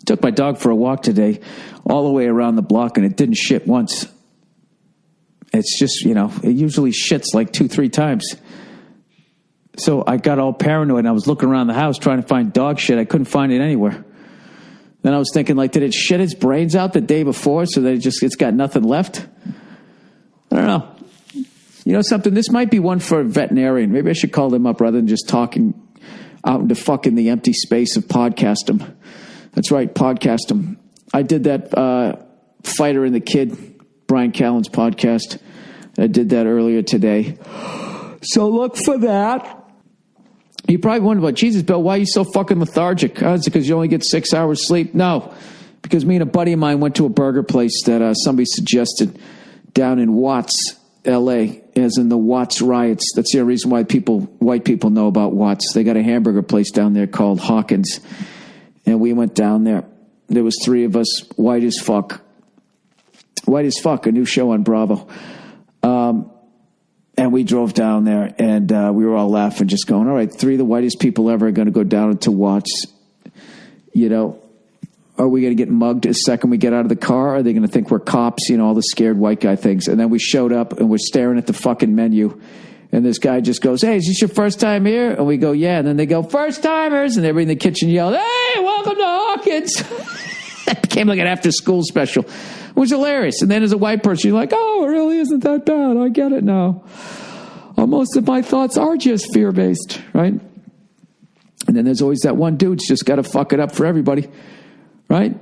Took my dog for a walk today, all the way around the block, and it didn't shit once. It's just, it usually shits like 2-3 times. So I got all paranoid, and I was looking around the house trying to find dog shit. I couldn't find it anywhere. Then I was thinking, did it shit its brains out the day before so that it's got nothing left? I don't know. You know something? This might be one for a veterinarian. Maybe I should call them up rather than just talking out into fucking the empty space of podcast them. That's right, podcast them. I did that Fighter and the Kid, Brian Callen's podcast. I did that earlier today. So look for that. You probably wonder, Jesus, Bill, why are you so fucking lethargic? Oh, is it because you only get 6 hours sleep? No, because me and a buddy of mine went to a burger place that somebody suggested down in Watts, L.A., as in the Watts riots. That's the only reason why white people know about Watts. They got a hamburger place down there called Hawkins. And we went down there. There was 3 of us, white as fuck. White as fuck, a new show on Bravo. And we drove down there, and we were all laughing, just going, all right, 3 of the whitest people ever are going to go down into Watts. Are we going to get mugged the second we get out of the car? Are they going to think we're cops? All the scared white guy things. And then we showed up, and we're staring at the fucking menu. And this guy just goes, hey, is this your first time here? And we go, yeah. And then they go, first timers. And everybody in the kitchen yelled, hey, welcome to Hawkins. It became like an after school special. It was hilarious. And then as a white person, you're like, oh, it really isn't that bad. I get it now. Most of my thoughts are just fear-based, right? And then there's always that one dude who's just got to fuck it up for everybody, right?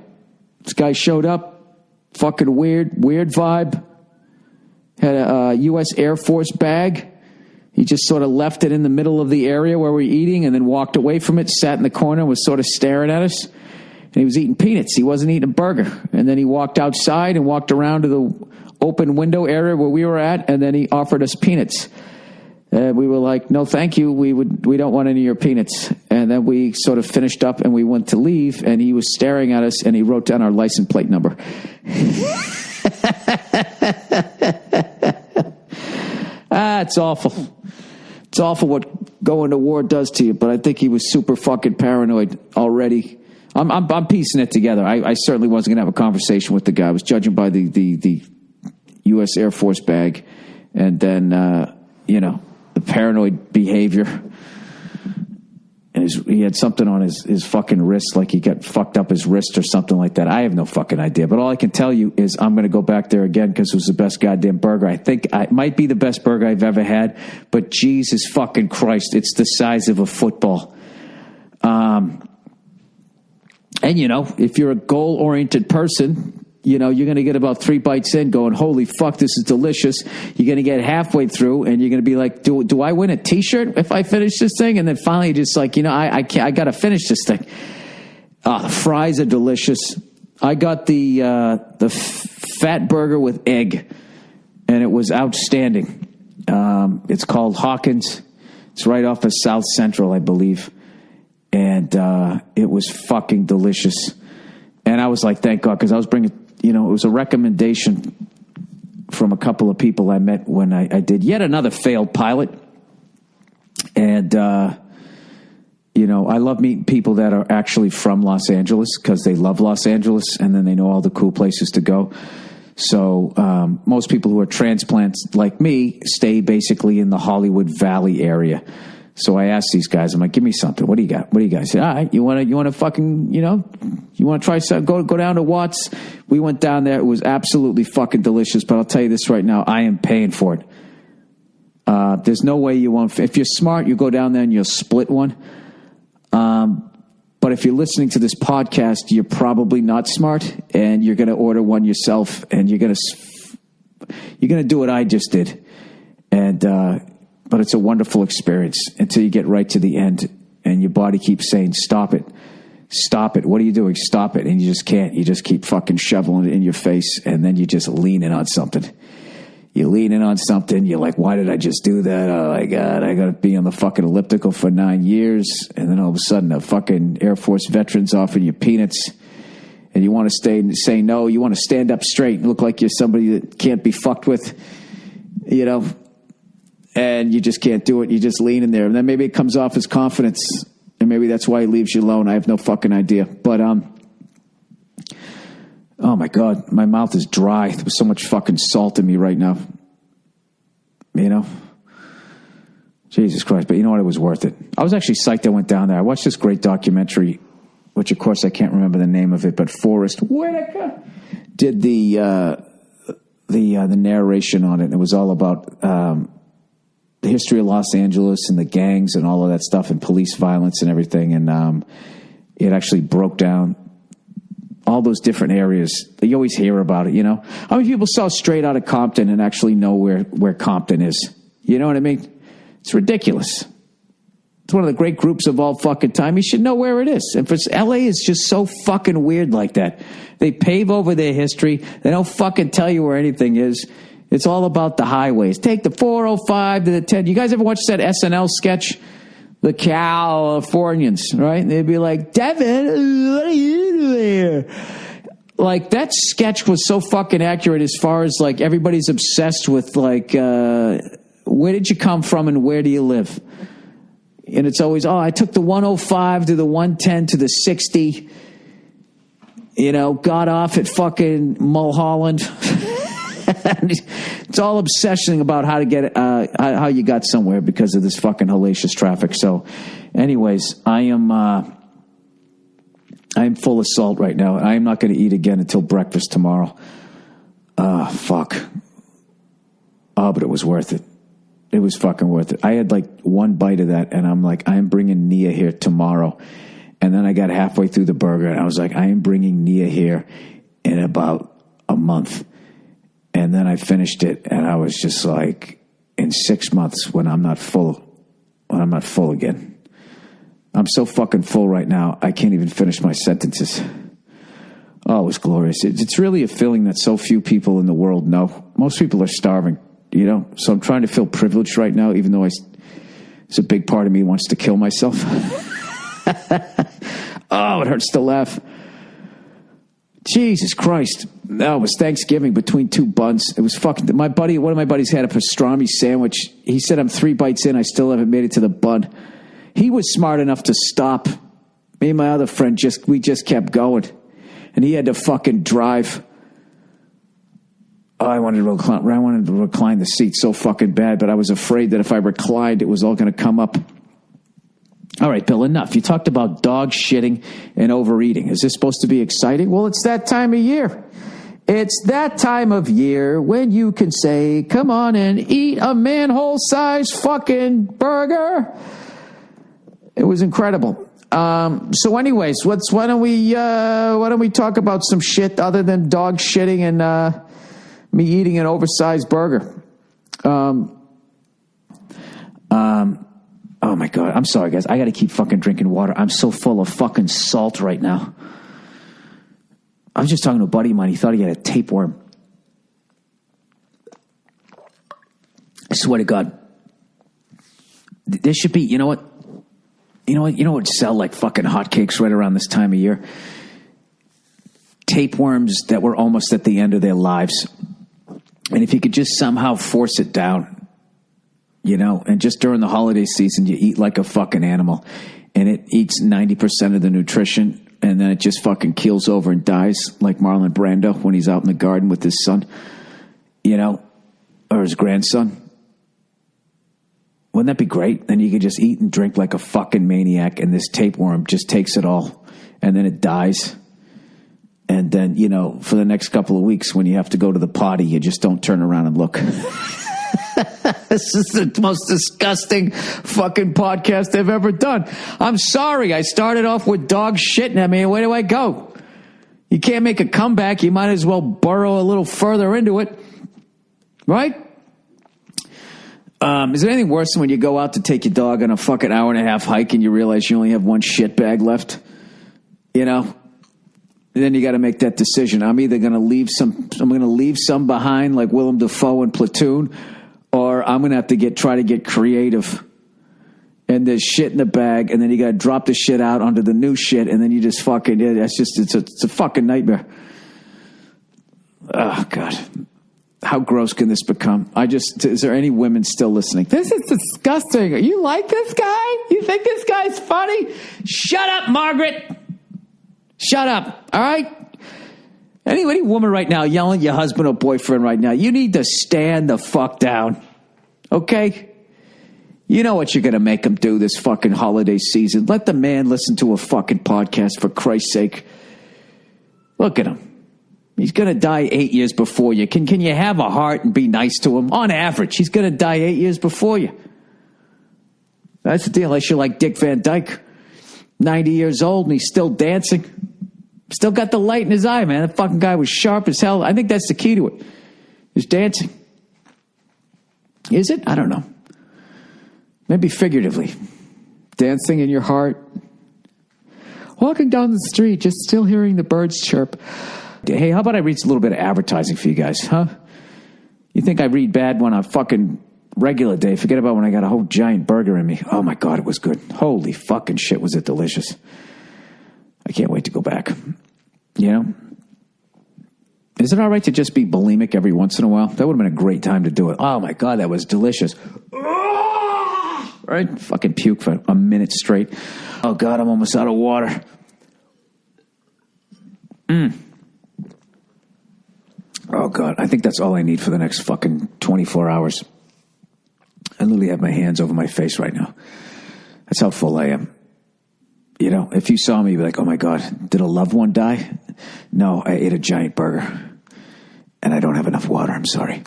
This guy showed up, fucking weird vibe, had a U.S. Air Force bag. He just sort of left it in the middle of the area where we were eating and then walked away from it, sat in the corner, and was sort of staring at us. And he was eating peanuts. He wasn't eating a burger. And then he walked outside and walked around to the open window area where we were at, and then he offered us peanuts. And we were like, no, thank you. We don't want any of your peanuts. And then we sort of finished up and we went to leave, and he was staring at us, and he wrote down our license plate number. It's awful. It's awful what going to war does to you, but I think he was super fucking paranoid already. I'm piecing it together. I certainly wasn't going to have a conversation with the guy. I was judging by the U.S. Air Force bag, and then, the paranoid behavior. And he had something on his fucking wrist, like he got fucked up his wrist or something like that. I have no fucking idea. But all I can tell you is I'm going to go back there again because it was the best goddamn burger. I think it might be the best burger I've ever had. But Jesus fucking Christ, it's the size of a football. And, if you're a goal-oriented person, you're going to get about 3 bites in going, holy fuck, this is delicious. You're going to get halfway through, and you're going to be like, do I win a T-shirt if I finish this thing? And then finally just like, I got to finish this thing. The fries are delicious. I got the fat burger with egg, and it was outstanding. It's called Hawkins. It's right off of South Central, I believe. And it was fucking delicious. And I was like, thank God, because I was bringing, it was a recommendation from a couple of people I met when I did yet another failed pilot. And, I love meeting people that are actually from Los Angeles because they love Los Angeles and then they know all the cool places to go. So most people who are transplants like me stay basically in the Hollywood Valley area. So I asked these guys, I'm like, give me something. What do you got? What do you guys say? All right, you want to fucking, you want to try something? Go down to Watts. We went down there. It was absolutely fucking delicious. But I'll tell you this right now, I am paying for it. There's no way you won't. If you're smart, you go down there and you'll split one. But if you're listening to this podcast, you're probably not smart, and you're going to order one yourself, and you're going to do what I just did, and. But it's a wonderful experience until you get right to the end and your body keeps saying, stop it. Stop it. What are you doing? Stop it. And you just can't. You just keep fucking shoveling it in your face, and then you just lean in on something. You lean in on something. You're like, why did I just do that? Oh, my God. I got to be on the fucking elliptical for 9 years. And then all of a sudden, a fucking Air Force veteran's offering you peanuts. And you want to say no. You want to stand up straight and look like you're somebody that can't be fucked with, and you just can't do it. You just lean in there. And then maybe it comes off as confidence. And maybe that's why he leaves you alone. I have no fucking idea. But Oh my God, my mouth is dry. There's so much fucking salt in me right now. You know? Jesus Christ. But you know what? It was worth it. I was actually psyched I went down there. I watched this great documentary, which of course I can't remember the name of it, but Forrest Whitaker did the narration on it. And it was all about the history of Los Angeles and the gangs and all of that stuff and police violence and everything. And it actually broke down all those different areas. You always hear about it, you know. How many people saw Straight Outta Compton and actually know where Compton is? You know what I mean? It's ridiculous. It's one of the great groups of all fucking time. You should know where it is. And for LA is just so fucking weird like that. They pave over their history. They don't fucking tell you where anything is. It's all about the highways. Take the 405 to the 10. You guys ever watch that SNL sketch? The Californians, right? And they'd be like, Devin, what are you doing here? Like, that sketch was so fucking accurate as far as, like, everybody's obsessed with, like, where did you come from and where do you live? And it's always, I took the 105 to the 110 to the 60, you know, got off at fucking Mulholland. It's all obsessing about how to get how you got somewhere because of this fucking hellacious traffic. So, anyways, I am full of salt right now. I am not going to eat again until breakfast tomorrow. Fuck. Oh, but it was worth it. It was fucking worth it. I had like one bite of that, and I'm like, I am bringing Nia here tomorrow. And then I got halfway through the burger, and I was like, I am bringing Nia here in about a month. And then I finished it, and I was just like, in 6 months, when I'm not full again. I'm so fucking full right now, I can't even finish my sentences. Oh, it was glorious. It's really a feeling that so few people in the world know. Most people are starving, you know? So I'm trying to feel privileged right now, even though it's a big part of me wants to kill myself. Oh, it hurts to laugh. Jesus Christ. No, it was Thanksgiving between two buns. It was fucking... one of my buddies had a pastrami sandwich. He said, I'm 3 bites in. I still haven't made it to the bun. He was smart enough to stop. Me and my other friend, we just kept going. And he had to fucking drive. Oh, I wanted to recline the seat so fucking bad, but I was afraid that if I reclined, it was all going to come up. All right, Bill, enough. You talked about dog shitting and overeating. Is this supposed to be exciting? Well, it's that time of year. It's that time of year when you can say, come on and eat a manhole-sized fucking burger. It was incredible. So anyways, why don't we talk about some shit other than dog shitting and me eating an oversized burger? Oh my God. I'm sorry, guys. I got to keep fucking drinking water. I'm so full of fucking salt right now. I was just talking to a buddy of mine. He thought he had a tapeworm. I swear to God. There should be, you know what would sell like fucking hotcakes right around this time of year? Tapeworms that were almost at the end of their lives. And if you could just somehow force it down, you know, and just during the holiday season, you eat like a fucking animal and it eats 90% of the nutrition and then it just fucking keels over and dies like Marlon Brando when he's out in the garden with his son, you know, or his grandson. Wouldn't that be great? Then you could just eat and drink like a fucking maniac and this tapeworm just takes it all and then it dies. And then, you know, for the next couple of weeks when you have to go to the potty, you just don't turn around and look. This is the most disgusting fucking podcast I've ever done. I'm sorry. I started off with dog shitting at me. Where do I go? You can't make a comeback. You might as well burrow a little further into it. Right? Is there anything worse than when you go out to take your dog on a fucking hour-and-a-half hike and you realize you only have one shit bag left? You know? And then you got to make that decision. I'm either going to leave some behind like Willem Dafoe in Platoon, or I'm going to have to try to get creative. And there's shit in the bag, and then you got to drop the shit out onto the new shit, and then you just fucking, it's a fucking nightmare. Oh, God. How gross can this become? Is there any women still listening? This is disgusting. You like this guy? You think this guy's funny? Shut up, Margaret. Shut up. All right? Any woman right now yelling at your husband or boyfriend right now, you need to stand the fuck down. Okay? You know what you're going to make him do this fucking holiday season. Let the man listen to a fucking podcast, for Christ's sake. Look at him. He's going to die 8 years before you. Can you have a heart and be nice to him? On average, he's going to die 8 years before you. That's the deal. Unless you're like Dick Van Dyke, 90 years old, and he's still dancing. Still got the light in his eye, man. That fucking guy was sharp as hell. I think that's the key to it. Is dancing. Is it? I don't know. Maybe figuratively. Dancing in your heart. Walking down the street, just still hearing the birds chirp. Hey, how about I read a little bit of advertising for you guys, huh? You think I read bad when on a fucking regular day? Forget about when I got a whole giant burger in me. Oh my God, it was good. Holy fucking shit, was it delicious. I can't wait to go back. You know? Is it all right to just be bulimic every once in a while? That would have been a great time to do it. Oh my God, that was delicious. Right? Fucking puke for a minute straight. Oh God, I'm almost out of water. Oh God, I think that's all I need for the next fucking 24 hours. I literally have my hands over my face right now. That's how full I am. You know, if you saw me, you'd be like, oh my God, did a loved one die? No, I ate a giant burger. And I don't have enough water, I'm sorry.